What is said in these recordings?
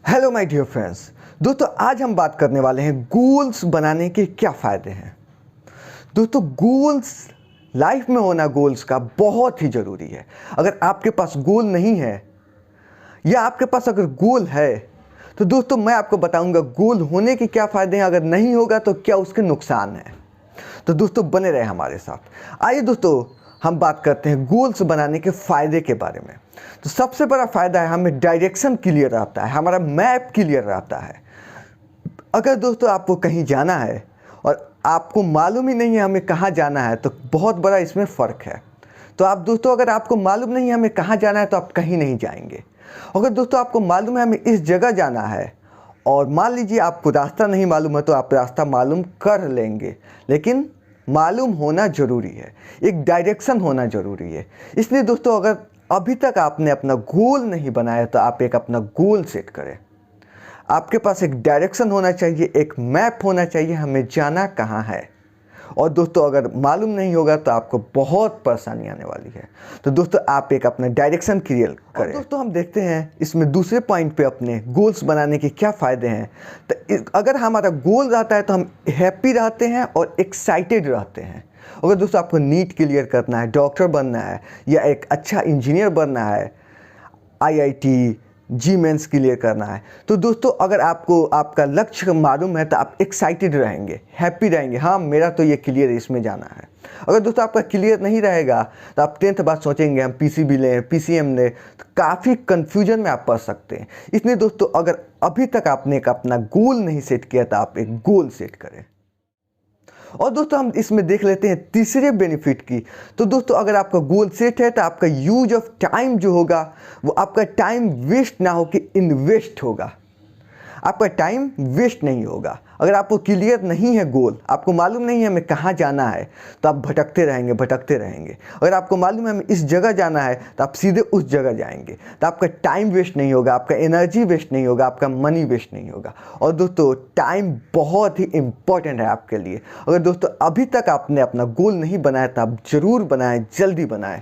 Hello my dear friends. दोस्तों आज हम बात करने वाले हैं गोल्स बनाने के क्या फ़ायदे हैं। दोस्तों गोल्स लाइफ में होना गोल्स का बहुत ही ज़रूरी है। अगर आपके पास गोल नहीं है या आपके पास अगर गोल है तो दोस्तों मैं आपको बताऊंगा गोल होने के क्या फ़ायदे हैं, अगर नहीं होगा तो क्या उसके नुकसान हैं। तो दोस्तों बने रहे हमारे साथ। आइए दोस्तों हम बात करते हैं गोल्स बनाने के फ़ायदे के बारे में। तो सबसे बड़ा फ़ायदा है हमें डायरेक्शन क्लियर रहता है, हमारा मैप क्लियर रहता है। अगर दोस्तों आपको कहीं जाना है और आपको मालूम ही नहीं है हमें कहाँ जाना है तो बहुत बड़ा इसमें फ़र्क है। तो आप दोस्तों अगर आपको मालूम नहीं है हमें कहाँ जाना है तो आप कहीं नहीं जाएंगे। अगर दोस्तों आपको मालूम है हमें इस जगह जाना है और मान लीजिए आपको रास्ता नहीं मालूम है तो आप रास्ता मालूम कर लेंगे, लेकिन मालूम होना ज़रूरी है, एक डायरेक्शन होना ज़रूरी है। इसलिए दोस्तों अगर अभी तक आपने अपना गोल नहीं बनाया तो आप एक अपना गोल सेट करें। आपके पास एक डायरेक्शन होना चाहिए, एक मैप होना चाहिए हमें जाना कहाँ है। और दोस्तों अगर मालूम नहीं होगा तो आपको बहुत परेशानी आने वाली है। तो दोस्तों आप एक अपना डायरेक्शन क्लियर करें। दोस्तों हम देखते हैं इसमें दूसरे पॉइंट पे अपने गोल्स बनाने के क्या फ़ायदे हैं। तो अगर हमारा गोल रहता है तो हम हैप्पी रहते हैं और एक्साइटेड रहते हैं। अगर दोस्तों आपको नीट क्लियर करना है, डॉक्टर बनना है या एक अच्छा इंजीनियर बनना है, आईआईटी जी मेंस क्लियर करना है, तो दोस्तों अगर आपको आपका लक्ष्य मालूम है तो आप एक्साइटेड रहेंगे, हैप्पी रहेंगे, हाँ मेरा तो ये क्लियर है, इसमें जाना है। अगर दोस्तों आपका क्लियर नहीं रहेगा तो आप 10th बाद सोचेंगे हम पीसीबी लें, पीसीएम लें, तो काफ़ी कन्फ्यूजन में आप पड़ सकते हैं। इसलिए दोस्तों अगर अभी तक आपने एक अपना गोल नहीं सेट किया तो आप एक गोल सेट करें। और दोस्तों हम इसमें देख लेते हैं तीसरे बेनिफिट की। तो दोस्तों अगर आपका गोल सेट है तो आपका यूज ऑफ टाइम जो होगा वो आपका टाइम वेस्ट ना हो कि इन्वेस्ट होगा। आपका टाइम वेस्ट नहीं होगा। अगर आपको क्लियर नहीं है गोल, आपको मालूम नहीं है हमें कहाँ जाना है तो आप भटकते रहेंगे भटकते रहेंगे। अगर आपको मालूम है हमें इस जगह जाना है तो आप सीधे उस जगह जाएंगे। तो आपका टाइम वेस्ट नहीं होगा, आपका एनर्जी वेस्ट नहीं होगा, आपका मनी वेस्ट नहीं होगा। और दोस्तों टाइम बहुत ही इम्पॉर्टेंट है आपके लिए। अगर दोस्तों अभी तक आपने अपना गोल नहीं बनाया तो आप ज़रूर बनाएं, जल्दी बनाएं।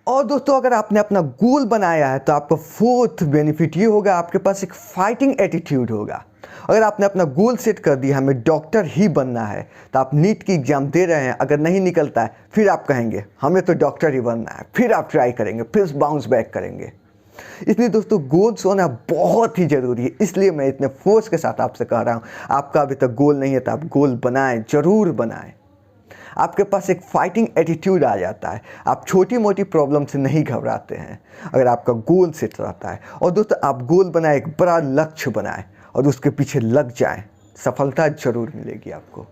और दोस्तों अगर आपने अपना गोल बनाया है तो आपका फोर्थ बेनिफिट ये होगा, आपके पास एक फाइटिंग एटीट्यूड होगा। अगर आपने अपना गोल सेट कर दिया हमें डॉक्टर ही बनना है तो आप नीट की एग्ज़ाम दे रहे हैं, अगर नहीं निकलता है फिर आप कहेंगे हमें तो डॉक्टर ही बनना है, फिर आप ट्राई करेंगे, फिर बाउंस बैक करेंगे। इसलिए दोस्तों गोल्स होना बहुत ही ज़रूरी है। इसलिए मैं इतने फोर्स के साथ आपसे कह रहा हूँ, आपका अभी तक गोल नहीं है तो आप गोल बनाएं, ज़रूर बनाएं। आपके पास एक फाइटिंग एटीट्यूड आ जाता है, आप छोटी मोटी प्रॉब्लम से नहीं घबराते हैं अगर आपका गोल सेट रहता है। और दोस्तों आप गोल बनाए, एक बड़ा लक्ष्य बनाएं और उसके पीछे लग जाएं, सफलता जरूर मिलेगी आपको।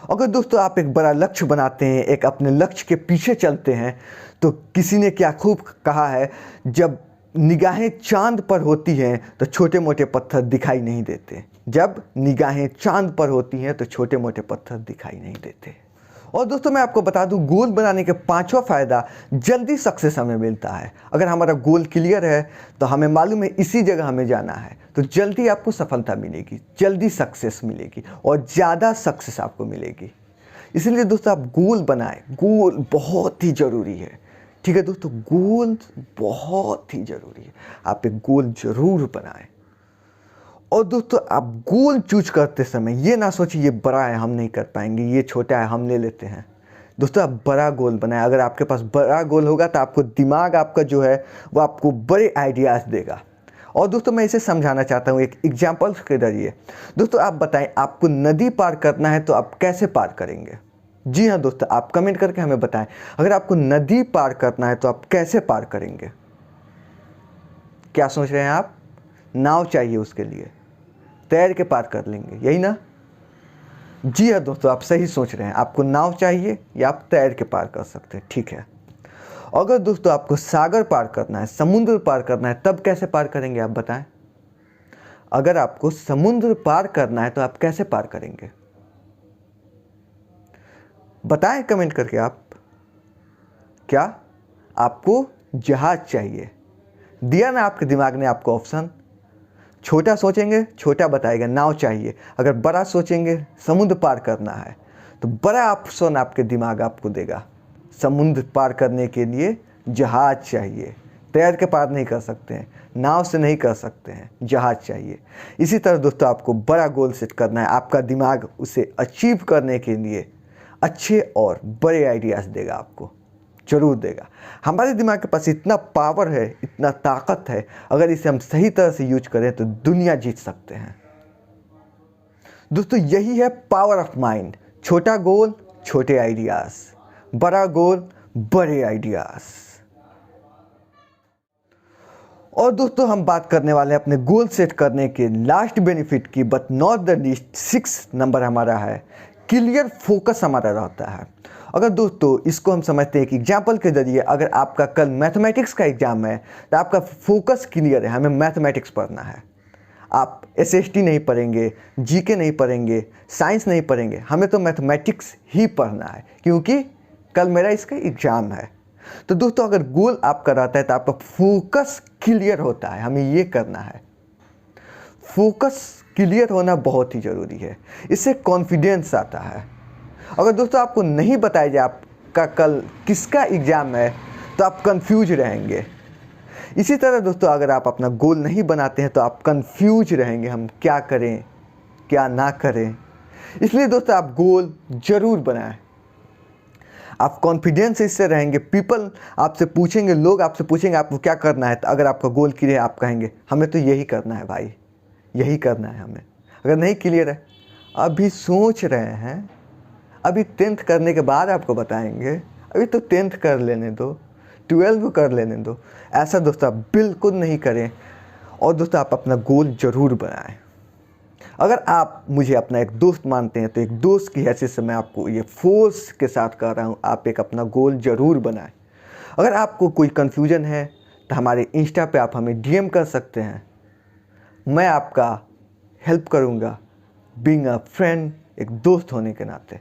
अगर दोस्तों आप एक बड़ा लक्ष्य बनाते हैं, एक अपने लक्ष्य के पीछे चलते हैं, तो किसी ने क्या खूब कहा है, जब निगाहें चांद पर होती हैं तो छोटे मोटे पत्थर दिखाई नहीं देते। जब निगाहें चांद पर होती हैं तो छोटे मोटे पत्थर दिखाई नहीं देते। और दोस्तों मैं आपको बता दूं गोल बनाने के पांचवा फ़ायदा, जल्दी सक्सेस हमें मिलता है। अगर हमारा गोल क्लियर है तो हमें मालूम है इसी जगह हमें जाना है तो जल्दी आपको सफलता मिलेगी, जल्दी सक्सेस मिलेगी और ज़्यादा सक्सेस आपको मिलेगी। इसलिए दोस्तों आप गोल बनाएं, गोल बहुत ही ज़रूरी है। ठीक है दोस्तों, गोल बहुत ही ज़रूरी है, आप एक गोल ज़रूर बनाएं। और दोस्तों आप गोल चूज करते समय ये ना सोचिए ये बड़ा है हम नहीं कर पाएंगे, ये छोटा है हम ले लेते हैं। दोस्तों आप बड़ा गोल बनाएं। अगर आपके पास बड़ा गोल होगा तो आपको दिमाग आपका जो है वो आपको बड़े आइडियाज़ देगा। और दोस्तों मैं इसे समझाना चाहता हूँ एक एग्जाम्पल के जरिए। दोस्तों आप बताएं, आपको नदी पार करना है तो आप कैसे पार करेंगे? जी हाँ दोस्तों, आप कमेंट करके हमें बताएं, अगर आपको नदी पार करना है तो आप कैसे पार करेंगे? क्या सोच रहे हैं आप? नाव चाहिए उसके लिए, तैर के पार कर लेंगे, यही ना? जी हाँ दोस्तों, आप सही सोच रहे हैं, आपको नाव चाहिए या आप तैर के पार कर सकते हैं। ठीक है, अगर दोस्तों आपको सागर पार करना है, समुद्र पार करना है, तब कैसे पार करेंगे आप बताएं? अगर आपको समुद्र पार करना है तो आप कैसे पार करेंगे? बताएं कमेंट करके आप। क्या आपको जहाज चाहिए? दिया ना आपके दिमाग ने आपको ऑप्शन। छोटा सोचेंगे छोटा बताएगा नाव चाहिए, अगर बड़ा सोचेंगे समुद्र पार करना है तो बड़ा ऑप्शन आपके दिमाग आपको देगा, समुद्र पार करने के लिए जहाज चाहिए, तैर के पार नहीं कर सकते हैं, नाव से नहीं कर सकते हैं, जहाज़ चाहिए। इसी तरह दोस्तों आपको बड़ा गोल सेट करना है। आपका दिमाग उसे अचीव करने के लिए अच्छे और बड़े आइडियाज़ देगा, आपको ज़रूर देगा। हमारे दिमाग के पास इतना पावर है, इतना ताकत है, अगर इसे हम सही तरह से यूज करें तो दुनिया जीत सकते हैं। दोस्तों यही है पावर ऑफ माइंड। छोटा गोल छोटे आइडियाज़, बड़ा गोल बड़े आइडियाज़। और दोस्तों हम बात करने वाले हैं अपने गोल सेट करने के लास्ट बेनिफिट की, but not the least. 6 number हमारा है क्लियर फोकस हमारा रहता है। अगर दोस्तों इसको हम समझते हैं कि एग्जाम्पल के जरिए, अगर आपका कल मैथमेटिक्स का एग्जाम है तो आपका फोकस क्लियर है, हमें मैथमेटिक्स पढ़ना है। आप एसएसटी नहीं पढ़ेंगे, जीके नहीं पढ़ेंगे, साइंस नहीं पढ़ेंगे, हमें तो मैथमेटिक्स ही पढ़ना है क्योंकि कल मेरा इसका एग्ज़ाम है। तो दोस्तों अगर गोल आपका रहता है तो आपका फोकस क्लियर होता है, हमें ये करना है। फोकस क्लियर होना बहुत ही ज़रूरी है, इससे कॉन्फिडेंस आता है। अगर दोस्तों आपको नहीं बताया जाए आपका कल किसका एग्ज़ाम है तो आप कंफ्यूज रहेंगे। इसी तरह दोस्तों अगर आप अपना गोल नहीं बनाते हैं तो आप कंफ्यूज रहेंगे, हम क्या करें क्या ना करें। इसलिए दोस्तों आप गोल ज़रूर बनाएं। आप कॉन्फिडेंस इससे रहेंगे। पीपल आपसे पूछेंगे, लोग आपसे पूछेंगे आपको क्या करना है, तो अगर आपका गोल क्लियर है आप कहेंगे हमें तो यही करना है भाई, यही करना है हमें। अगर नहीं क्लियर है, अभी सोच रहे हैं, अभी 10th करने के बाद आपको बताएंगे, अभी तो 10th कर लेने दो, 12th कर लेने दो। ऐसा दोस्तों आप बिल्कुल नहीं करें। और दोस्तों आप अपना गोल ज़रूर बनाएं। अगर आप मुझे अपना एक दोस्त मानते हैं तो एक दोस्त की हैसियत से मैं आपको ये फोर्स के साथ कह रहा हूँ, आप एक अपना गोल ज़रूर बनाएं। अगर आपको कोई कन्फ्यूजन है तो हमारे इंस्टा पे आप हमें डीएम कर सकते हैं, मैं आपका हेल्प करूँगा, बीइंग अ फ्रेंड, एक दोस्त होने के नाते।